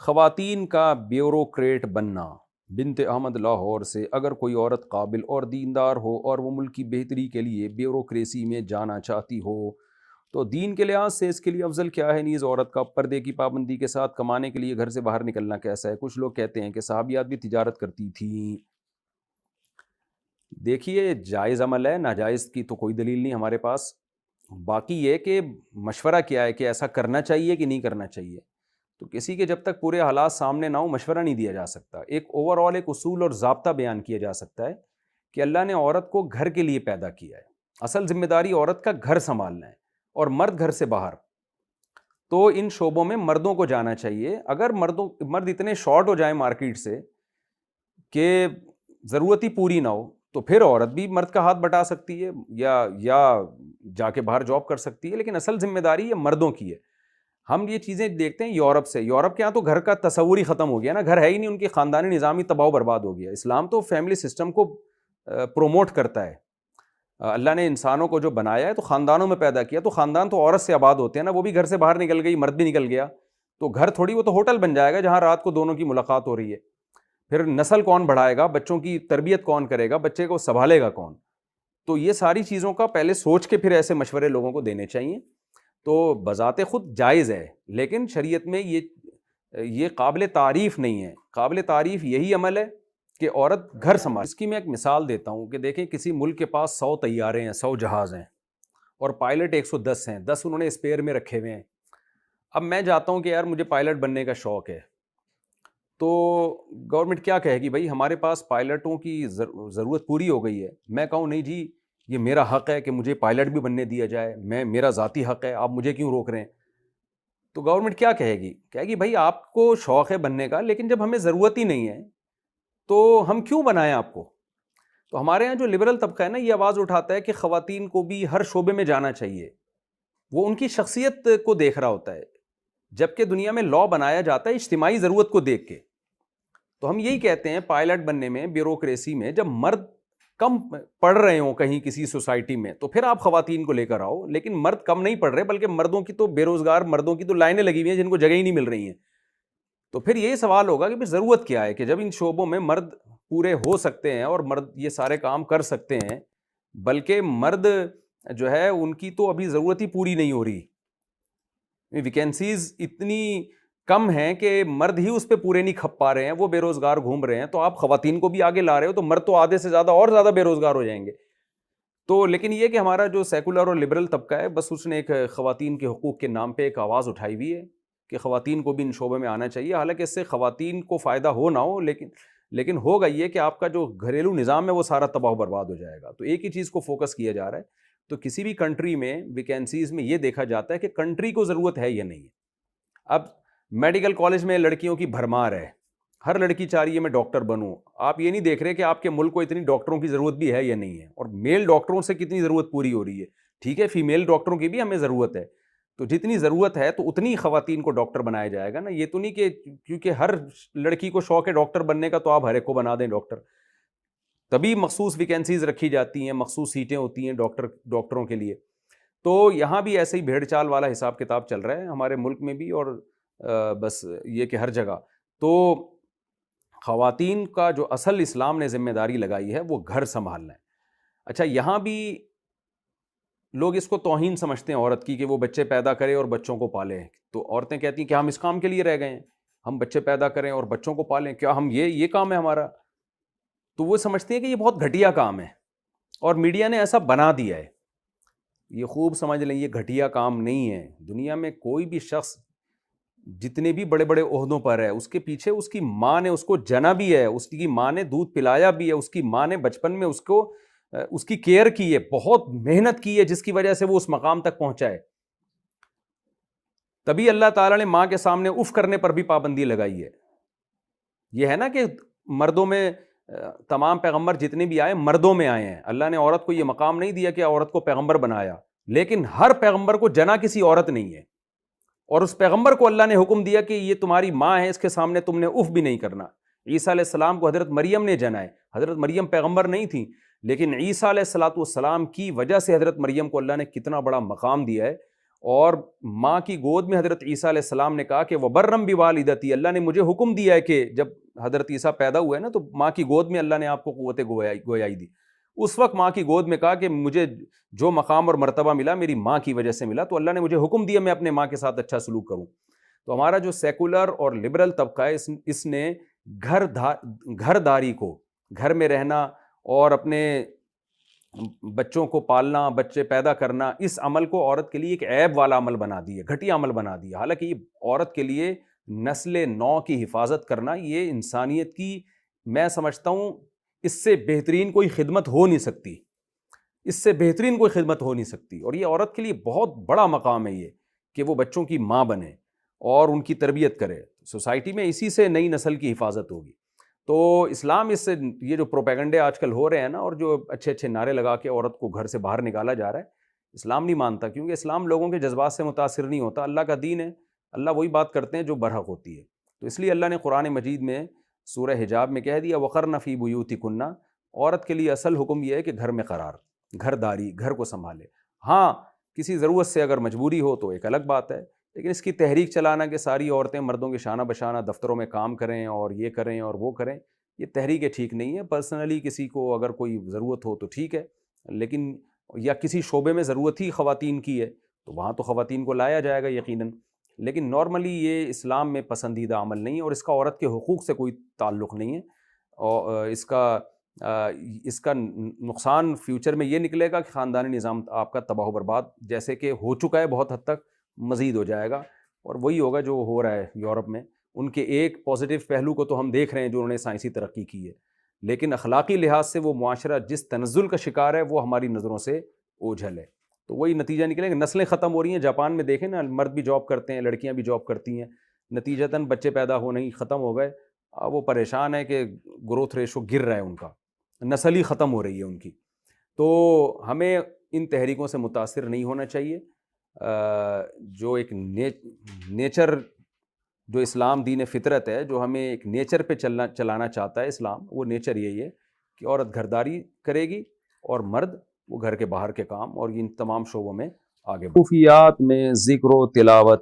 خواتین کا بیوروکریٹ بننا۔ بنت احمد لاہور سے، اگر کوئی عورت قابل اور دیندار ہو اور وہ ملک کی بہتری کے لیے بیوروکریسی میں جانا چاہتی ہو تو دین کے لحاظ سے اس کے لیے افضل کیا ہے؟ نیز عورت کا پردے کی پابندی کے ساتھ کمانے کے لیے گھر سے باہر نکلنا کیسا ہے؟ کچھ لوگ کہتے ہیں کہ صحابیات بھی تجارت کرتی تھیں۔ دیکھیے، جائز عمل ہے، ناجائز کی تو کوئی دلیل نہیں ہمارے پاس۔ باقی یہ کہ مشورہ کیا ہے کہ ایسا کرنا چاہیے کہ نہیں کرنا چاہیے، تو کسی کے جب تک پورے حالات سامنے نہ ہو مشورہ نہیں دیا جا سکتا۔ ایک اوور آل ایک اصول اور ضابطہ بیان کیا جا سکتا ہے کہ اللہ نے عورت کو گھر کے لیے پیدا کیا ہے، اصل ذمہ داری عورت کا گھر سنبھالنا ہے، اور مرد گھر سے باہر۔ تو ان شعبوں میں مردوں کو جانا چاہیے۔ اگر مرد اتنے شارٹ ہو جائیں مارکیٹ سے کہ ضرورت ہی پوری نہ ہو تو پھر عورت بھی مرد کا ہاتھ بٹا سکتی ہے یا جا کے باہر جاب کر سکتی ہے، لیکن اصل ذمہ داری یہ مردوں کی ہے۔ ہم یہ چیزیں دیکھتے ہیں یورپ سے، یورپ کے ہاں تو گھر کا تصور ہی ختم ہو گیا نا، گھر ہے ہی نہیں، ان کی خاندانی نظام ہی تباہ و برباد ہو گیا۔ اسلام تو فیملی سسٹم کو پروموٹ کرتا ہے۔ اللہ نے انسانوں کو جو بنایا ہے تو خاندانوں میں پیدا کیا، تو خاندان تو عورت سے آباد ہوتے ہیں نا، وہ بھی گھر سے باہر نکل گئی، مرد بھی نکل گیا، تو گھر تھوڑی، وہ تو ہوٹل بن جائے گا جہاں رات کو دونوں کی ملاقات ہو رہی ہے۔ پھر نسل کون بڑھائے گا، بچوں کی تربیت کون کرے گا، بچے کو سنبھالے گا کون؟ تو یہ ساری چیزوں کا پہلے سوچ کے پھر ایسے مشورے لوگوں کو دینے چاہیے۔ تو بذات خود جائز ہے، لیکن شریعت میں یہ قابل تعریف نہیں ہے۔ قابل تعریف یہی عمل ہے کہ عورت گھر سنبھال۔ اس کی میں ایک مثال دیتا ہوں کہ دیکھیں، کسی ملک کے پاس 100 طیارے ہیں، 100 جہاز ہیں، اور پائلٹ 110 ہیں، 10 انہوں نے اسپیئر میں رکھے ہوئے ہیں۔ اب میں جاتا ہوں کہ یار مجھے پائلٹ بننے کا شوق ہے، تو گورنمنٹ کیا کہے گی؟ بھائی ہمارے پاس پائلٹوں کی ضرورت پوری ہو گئی ہے۔ میں کہوں نہیں جی، یہ میرا حق ہے کہ مجھے پائلٹ بھی بننے دیا جائے، میرا ذاتی حق ہے، آپ مجھے کیوں روک رہے ہیں؟ تو گورنمنٹ کیا کہے گی؟ کہے گی بھائی آپ کو شوق ہے بننے کا، لیکن جب ہمیں ضرورت ہی نہیں ہے تو ہم کیوں بنائیں آپ کو؟ تو ہمارے ہاں جو لبرل طبقہ ہے نا، یہ آواز اٹھاتا ہے کہ خواتین کو بھی ہر شعبے میں جانا چاہیے، وہ ان کی شخصیت کو دیکھ رہا ہوتا ہے، جبکہ دنیا میں لاء بنایا جاتا ہے اجتماعی ضرورت کو دیکھ کے۔ تو ہم یہی کہتے ہیں پائلٹ بننے میں، بیوروکریسی میں، جب مرد کم پڑھ رہے ہوں کہیں کسی سوسائٹی میں تو پھر آپ خواتین کو لے کر آؤ، لیکن مرد کم نہیں پڑھ رہے، بلکہ مردوں کی تو بے روزگار مردوں کی تو لائنیں لگی ہوئی ہیں جن کو جگہ ہی نہیں مل رہی ہیں۔ تو پھر یہ سوال ہوگا کہ ضرورت کیا ہے کہ جب ان شعبوں میں مرد پورے ہو سکتے ہیں اور مرد یہ سارے کام کر سکتے ہیں، بلکہ مرد جو ہے ان کی تو ابھی ضرورت ہی پوری نہیں ہو رہی، ویکینسیز اتنی کم ہیں کہ مرد ہی اس پہ پورے نہیں کھپ پا رہے ہیں، وہ بے روزگار گھوم رہے ہیں، تو آپ خواتین کو بھی آگے لا رہے ہو تو مرد تو آدھے سے زیادہ اور زیادہ بے روزگار ہو جائیں گے۔ تو لیکن یہ کہ ہمارا جو سیکولر اور لبرل طبقہ ہے، بس اس نے ایک خواتین کے حقوق کے نام پہ ایک آواز اٹھائی ہوئی ہے کہ خواتین کو بھی ان شعبے میں آنا چاہیے، حالانکہ اس سے خواتین کو فائدہ ہو نہ ہو، لیکن ہوگا یہ کہ آپ کا جو گھریلو نظام ہے وہ سارا تباہ و برباد ہو جائے گا۔ تو ایک ہی چیز کو فوکس کیا جا رہا ہے۔ تو کسی بھی کنٹری میں ویکینسیز میں یہ دیکھا جاتا ہے کہ کنٹری کو ضرورت ہے یا نہیں ہے۔ اب میڈیکل کالج میں لڑکیوں کی بھرمار ہے، ہر لڑکی چاہ رہی ہے میں ڈاکٹر بنوں، آپ یہ نہیں دیکھ رہے کہ آپ کے ملک کو اتنی ڈاکٹروں کی ضرورت بھی ہے یا نہیں ہے، اور میل ڈاکٹروں سے کتنی ضرورت پوری ہو رہی ہے۔ ٹھیک ہے، فیمیل ڈاکٹروں کی بھی ہمیں ضرورت ہے، تو جتنی ضرورت ہے تو اتنی خواتین کو ڈاکٹر بنایا جائے گا نا۔ یہ تو نہیں کہ کیونکہ ہر لڑکی کو شوق ہے ڈاکٹر بننے کا تو آپ ہر ایک کو بنا دیں ڈاکٹر، تبھی مخصوص ویکینسیز رکھی جاتی ہیں، مخصوص سیٹیں ہوتی ہیں ڈاکٹروں کے لیے۔ تو یہاں بھی ایسے ہی بھیڑ چال والا حساب کتاب چل رہا ہے ہمارے ملک میں بھی، اور بس یہ کہ ہر جگہ تو خواتین کا جو اصل اسلام نے ذمہ داری لگائی ہے وہ گھر سنبھالنا ہے۔ اچھا، یہاں بھی لوگ اس کو توہین سمجھتے ہیں عورت کی کہ وہ بچے پیدا کرے اور بچوں کو پالے، تو عورتیں کہتی ہیں کہ ہم اس کام کے لیے رہ گئے ہیں، ہم بچے پیدا کریں اور بچوں کو پالیں، کیا ہم یہ کام ہے ہمارا؟ تو وہ سمجھتے ہیں کہ یہ بہت گھٹیا کام ہے، اور میڈیا نے ایسا بنا دیا ہے۔ یہ خوب سمجھ لیں، یہ گھٹیا کام نہیں ہے۔ دنیا میں کوئی بھی شخص جتنے بھی بڑے بڑے عہدوں پر ہے، اس کے پیچھے اس کی ماں نے اس کو جنا بھی ہے، اس کی ماں نے دودھ پلایا بھی ہے، اس کی ماں نے بچپن میں اس کی کیئر کی ہے، بہت محنت کی ہے، جس کی وجہ سے وہ اس مقام تک پہنچا ہے۔ تبھی اللہ تعالیٰ نے ماں کے سامنے اف کرنے پر بھی پابندی لگائی ہے۔ یہ ہے نا کہ مردوں میں تمام پیغمبر جتنے بھی آئے مردوں میں آئے ہیں، اللہ نے عورت کو یہ مقام نہیں دیا کہ عورت کو پیغمبر بنایا، لیکن ہر پیغمبر کو جنا کسی عورت نہیں ہے، اور اس پیغمبر کو اللہ نے حکم دیا کہ یہ تمہاری ماں ہے، اس کے سامنے تم نے اف بھی نہیں کرنا۔ عیسیٰ علیہ السلام کو حضرت مریم نے جنا ہے، حضرت مریم پیغمبر نہیں تھی، لیکن عیسیٰ علیہ السلام کی وجہ سے حضرت مریم کو اللہ نے کتنا بڑا مقام دیا ہے، اور ماں کی گود میں حضرت عیسیٰ علیہ السلام نے کہا کہ وبرم بوالدتی، اللہ نے مجھے حکم دیا ہے کہ جب حضرت عیسیٰ پیدا ہوئے نا تو ماں کی گود میں اللہ نے آپ کو قوت گویائی دی. اس وقت ماں کی گود میں کہا کہ مجھے جو مقام اور مرتبہ ملا میری ماں کی وجہ سے ملا، تو اللہ نے مجھے حکم دیا میں اپنے ماں کے ساتھ اچھا سلوک کروں. تو ہمارا جو سیکولر اور لبرل طبقہ ہے اس نے گھر داری کو، گھر میں رہنا اور اپنے بچوں کو پالنا، بچے پیدا کرنا، اس عمل کو عورت کے لیے ایک عیب والا عمل بنا دیا، گھٹیا عمل بنا دیا. حالانکہ یہ عورت کے لیے نسل نو کی حفاظت کرنا یہ انسانیت کی، میں سمجھتا ہوں اس سے بہترین کوئی خدمت ہو نہیں سکتی، اس سے بہترین کوئی خدمت ہو نہیں سکتی. اور یہ عورت کے لیے بہت بڑا مقام ہے یہ کہ وہ بچوں کی ماں بنے اور ان کی تربیت کرے. سوسائٹی میں اسی سے نئی نسل کی حفاظت ہوگی. تو اسلام اس سے، یہ جو پروپیگنڈے آج کل ہو رہے ہیں نا اور جو اچھے اچھے نعرے لگا کے عورت کو گھر سے باہر نکالا جا رہا ہے، اسلام نہیں مانتا، کیونکہ اسلام لوگوں کے جذبات سے متاثر نہیں ہوتا. اللہ کا دین ہے، اللہ وہی بات کرتے ہیں جو برحق ہوتی ہے. تو اس لیے اللہ نے قرآن مجید میں سورہ حجاب میں کہہ دیا وقرن فی بیوتکن، عورت کے لیے اصل حکم یہ ہے کہ گھر میں قرار، گھر داری، گھر کو سنبھالے. ہاں کسی ضرورت سے اگر مجبوری ہو تو ایک الگ بات ہے، لیکن اس کی تحریک چلانا کہ ساری عورتیں مردوں کے شانہ بشانہ دفتروں میں کام کریں اور یہ کریں اور وہ کریں، یہ تحریک ٹھیک نہیں ہے. پرسنلی کسی کو اگر کوئی ضرورت ہو تو ٹھیک ہے، لیکن یا کسی شعبے میں ضرورت ہی خواتین کی ہے تو وہاں تو خواتین کو لایا جائے گا یقیناً. لیکن نارملی یہ اسلام میں پسندیدہ عمل نہیں ہے اور اس کا عورت کے حقوق سے کوئی تعلق نہیں ہے. اور اس کا نقصان فیوچر میں یہ نکلے گا کہ خاندانی نظام آپ کا تباہ و برباد جیسے کہ ہو چکا ہے بہت حد تک، مزید ہو جائے گا. اور وہی ہوگا جو ہو رہا ہے یورپ میں. ان کے ایک پازیٹیو پہلو کو تو ہم دیکھ رہے ہیں جو انہوں نے سائنسی ترقی کی ہے، لیکن اخلاقی لحاظ سے وہ معاشرہ جس تنزل کا شکار ہے وہ ہماری نظروں سے اوجھل ہے. تو وہی نتیجہ نکلے گا. نسلیں ختم ہو رہی ہیں. جاپان میں دیکھیں نا، مرد بھی جاب کرتے ہیں، لڑکیاں بھی جاب کرتی ہیں، نتیجتاً بچے پیدا ہونے ہی ختم ہو گئے. وہ پریشان ہے کہ گروتھ ریشو گر رہا ہے، ان کا نسل ہی ختم ہو رہی ہے ان کی. تو ہمیں ان تحریکوں سے متاثر نہیں ہونا چاہیے. جو ایک نیچر، جو اسلام دین فطرت ہے، جو ہمیں ایک نیچر پہ چلانا چاہتا ہے اسلام، وہ نیچر یہی ہے کہ عورت گھرداری کرے گی اور مرد وہ گھر کے باہر کے کام اور ان تمام شعبوں میں آگے. صوفیات میں ذکر و تلاوت